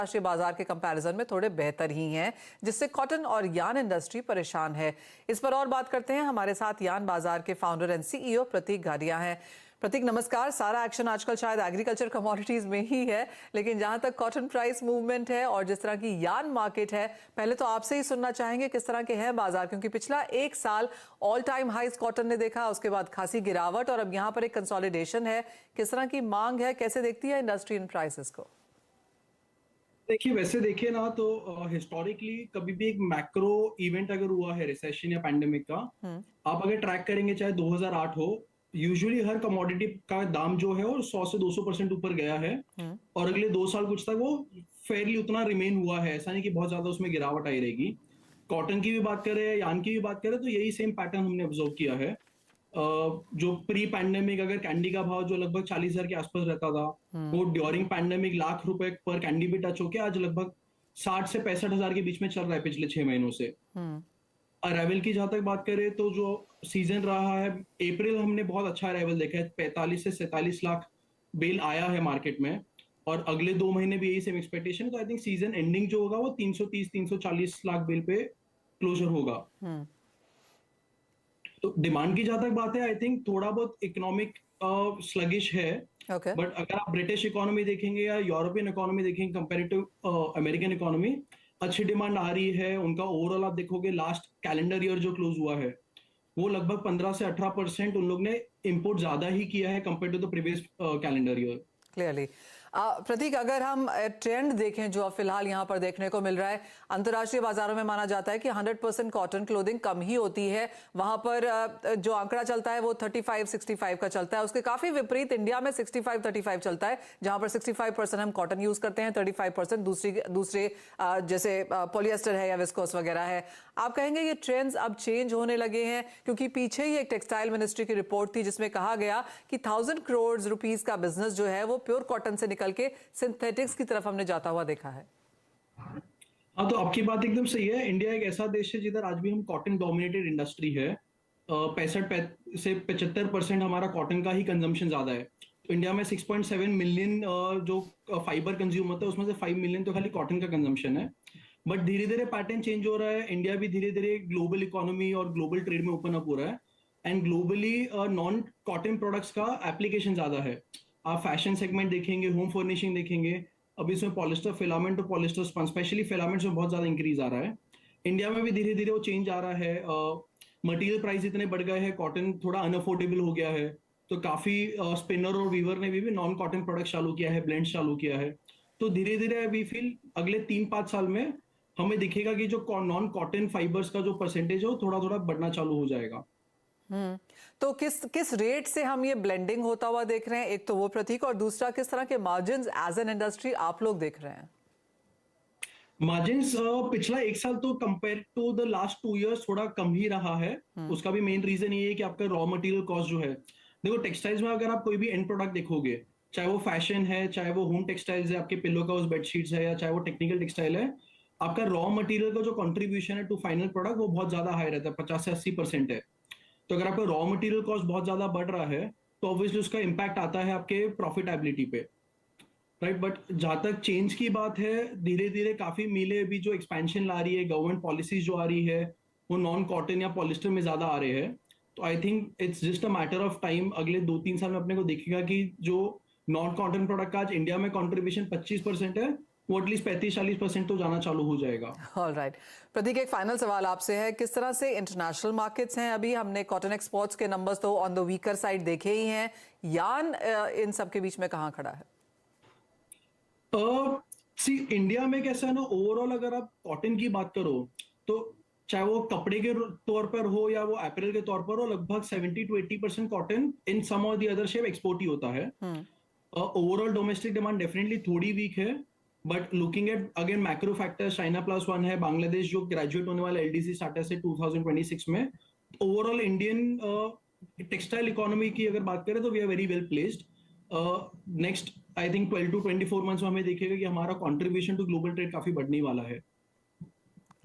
राष्ट्रीय बाजार के कंपैरिजन में थोड़े बेहतर ही हैं, जिससे कॉटन और यार्न इंडस्ट्री परेशान है। इस पर और बात करते हैं। हमारे साथ यार्न बाजार के फाउंडर एंड सीईओ प्रतीक गाडिया हैं। प्रतीक नमस्कार। सारा एक्शन आजकल शायद एग्रीकल्चर कमोडिटीज में ही है, लेकिन जहां तक कॉटन प्राइस मूवमेंट है और जिस तरह की यार्न मार्केट है, पहले तो आपसे ही सुनना चाहेंगे किस तरह के हैं बाजार, क्योंकि पिछला एक साल ऑल टाइम हाइज कॉटन ने देखा, उसके बाद खासी गिरावट और अब यहाँ पर एक कंसोलिडेशन है। किस तरह की मांग है, कैसे देखती है इंडस्ट्री इन प्राइसेस को? देखिए, वैसे देखिए ना तो हिस्टोरिकली कभी भी एक मैक्रो इवेंट अगर हुआ है रिसेशन या पैंडेमिक का, आप अगर ट्रैक करेंगे चाहे 2008 हो, यूजुअली हर कमोडिटी का दाम जो है वो 100 से 200% ऊपर गया है। और अगले 2 साल कुछ तक वो फेयरली उतना रिमेन हुआ है। ऐसा नहीं कि बहुत ज्यादा उसमें गिरावट आई रहेगी। कॉटन की भी बात करें, यार्न की भी बात करें, तो यही सेम पैटर्न हमने ऑब्जर्व किया है। जो प्री पैंडेमिक अगर कैंडी का भाव जो लगभग 40,000 के आसपास रहता था, वो ड्यूरिंग पैंडेमिक लाख रुपए पर कैंडी भी टच होके आज लगभग 60 से 65,000 के बीच में चल रहा है पिछले 6 महीनों से। अराइवल की जहां तक बात करें तो जो सीजन रहा है, अप्रैल हमने बहुत अच्छा अराइवल देखा है। 45 से 47 लाख बेल आया है मार्केट में, और अगले 2 महीने भी यही सेम एक्सपेक्टेशन है। तो आई थिंक सीजन एंडिंग जो होगा वो 330-340 लाख बेल पे क्लोजर होगा। तो डिमांड की जहां तक बात है, आई थिंक थोड़ा बहुत इकोनॉमिक स्लगिश है। बट अगर आप ब्रिटिश इकोनॉमी देखेंगे या यूरोपियन इकोनॉमी देखेंगे कंपेरेटिव अमेरिकन इकोनॉमी, अच्छी डिमांड आ रही है। उनका ओवरऑल आप देखोगे लास्ट कैलेंडर ईयर जो क्लोज हुआ है, वो लगभग 15 से 18% उन लोग ने इंपोर्ट ज्यादा ही किया है compare to the previous calendar year. Clearly. Prateek, अगर हम ट्रेंड देखें जो अब फिलहाल यहाँ पर देखने को मिल रहा है, अंतर्राष्ट्रीय बाजारों में माना जाता है कि 100% कॉटन क्लोथिंग कम ही होती है। वहां पर जो आंकड़ा चलता है वो 35-65 का चलता है। उसके काफी विपरीत इंडिया में 65-35 चलता है, जहां पर 65% हम कॉटन यूज करते हैं, 35% दूसरे जैसे पॉलिएस्टर है या विस्कोस वगैरह है। आप कहेंगे ये ट्रेंड्स अब चेंज होने लगे हैं? क्योंकि पीछे ही एक टेक्सटाइल मिनिस्ट्री की रिपोर्ट थी जिसमें कहा गया कि 1000 करोड़ रुपीस का बिजनेस जो है वो प्योर कॉटन से निकल के सिंथेटिक्स की तरफ हमने जाता हुआ देखा है। हाँ, तो आपकी बात एकदम सही है। इंडिया एक ऐसा देश है जिधर आज भी हम कॉटन डोमिनेटेड इंडस्ट्री है। 65 से 75% हमारा कॉटन का ही कंजम्पशन ज्यादा है। तो इंडिया में 6.7 मिलियन जो फाइबर कंज्यूम होता है, उसमें से 5 मिलियन तो खाली कॉटन का कंजम्पशन है। बट धीरे धीरे पैटर्न चेंज हो रहा है। इंडिया भी धीरे धीरे ग्लोबल इकोनॉमी और ग्लोबल ट्रेड में ओपन अप हो रहा है, and globally non cotton products का एप्लीकेशन ज्यादा है। आप फैशन सेगमेंट देखेंगे, होम फर्निशिंग देखेंगे, अभी इसमें पॉलिस्टर फिलामेंट और पॉलिस्टर स्पंज, स्पेशली फिलामेंट्स में बहुत ज्यादा इंक्रीज आ रहा है। इंडिया में भी धीरे धीरे वो चेंज आ रहा है। मटेरियल प्राइस इतने बढ़ गए हैं, कॉटन थोड़ा अनअफोर्डेबल हो गया है, तो काफी स्पिनर और वीवर ने भी नॉन कॉटन प्रोडक्ट चालू किया है, ब्लेंड चालू किया है। तो धीरे धीरे वी फील अगले 3-5 साल में हमें दिखेगा कि जो नॉन कॉटन फाइबर्स का जो परसेंटेज है वो थोड़ा थोड़ा बढ़ना चालू हो जाएगा। तो किस रेट से हम ये ब्लेंडिंग होता हुआ देख रहे हैं? एक तो वो प्रतीक, और दूसरा किस तरह के मार्जिन्स एज एन इंडस्ट्री आप लोग देख रहे हैं? मार्जिन्स पिछला एक साल तो compare to the last 2 years थोड़ा कम ही रहा है। उसका भी मेन रीजन ये है कि आपका रॉ मटेरियल कॉस्ट जो है, देखो टेक्सटाइल्स में अगर आप कोई भी एंड प्रोडक्ट देखोगे, चाहे वो फैशन है, चाहे वो होम टेक्सटाइल्स है, आपके पिलो कवर्स बेडशीट्स है, या चाहे वो टेक्निकल टेक्सटाइल है, आपका रॉ मटेरियल का जो कंट्रीब्यूशन है टू फाइनल प्रोडक्ट वो बहुत ज्यादा हाई रहता है, 50 से 80% है। तो अगर आपका रॉ मटेरियल कॉस्ट बहुत ज्यादा बढ़ रहा है, तो ऑब्वियसली उसका इंपैक्ट आता है आपके प्रॉफिटेबिलिटी पे, राइट। बट जहां तक चेंज की बात है, धीरे धीरे काफी मिले भी जो एक्सपेंशन ला रही है, गवर्नमेंट पॉलिसीज जो आ रही है, वो नॉन कॉटन या पॉलिस्टर में ज्यादा आ रहे हैं। तो I think it's just a matter of time. अगले 2-3 साल में अपने को दिखेगा कि जो नॉन कॉटन प्रोडक्ट का आज इंडिया में कॉन्ट्रीब्यूशन 25% है, वो एटलीस्ट 35-40% तो जाना चालू हो जाएगा। ऑलराइट। प्रतीक, एक फाइनल सवाल आपसे है, किस तरह से इंटरनेशनल मार्केट्स हैं? अभी हमने कॉटन एक्सपोर्ट्स के नंबर्स तो ऑन द वीकर साइड देखे ही हैं। यार्न इन सब के बीच में कहां खड़ा है? सी इंडिया में कैसा है ना, ओवरऑल अगर आप कॉटन की बात करो, तो चाहे वो कपड़े के तौर पर हो या वो एपरल के तौर पर हो, लगभग 70-80% कॉटन इन सम और दी अदर शेप एक्सपोर्ट ही होता है। ओवरऑल डोमेस्टिक डिमांड डेफिनेटली थोड़ी वीक है, but looking at again macro factors, China +1 है, बांग्लादेश जो ग्रेजुएट होने वाला एलडीसी स्टेटस है 2026 में, ओवरऑल इंडियन टेक्सटाइल इकोनॉमी की अगर बात करें तो we are very well placed. Next I think 12 to 24 months में हमें देखेगा कि हमारा कंट्रीब्यूशन टू ग्लोबल ट्रेड काफी बढ़ने वाला है।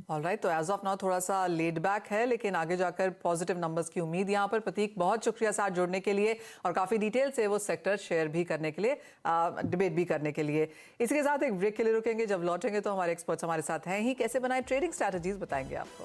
ऑलराइट, तो एज ऑफ नाउ थोड़ा सा लेड बैक है, लेकिन आगे जाकर पॉजिटिव नंबर्स की उम्मीद यहाँ पर। प्रतीक, बहुत शुक्रिया साथ जुड़ने के लिए और काफी डिटेल से वो सेक्टर शेयर भी करने के लिए, डिबेट भी करने के लिए। इसके साथ एक ब्रेक के लिए रुकेंगे, जब लौटेंगे तो हमारे एक्सपर्ट्स हमारे साथ हैं ही, कैसे बनाए ट्रेडिंग स्ट्रैटेजीज बताएंगे आपको।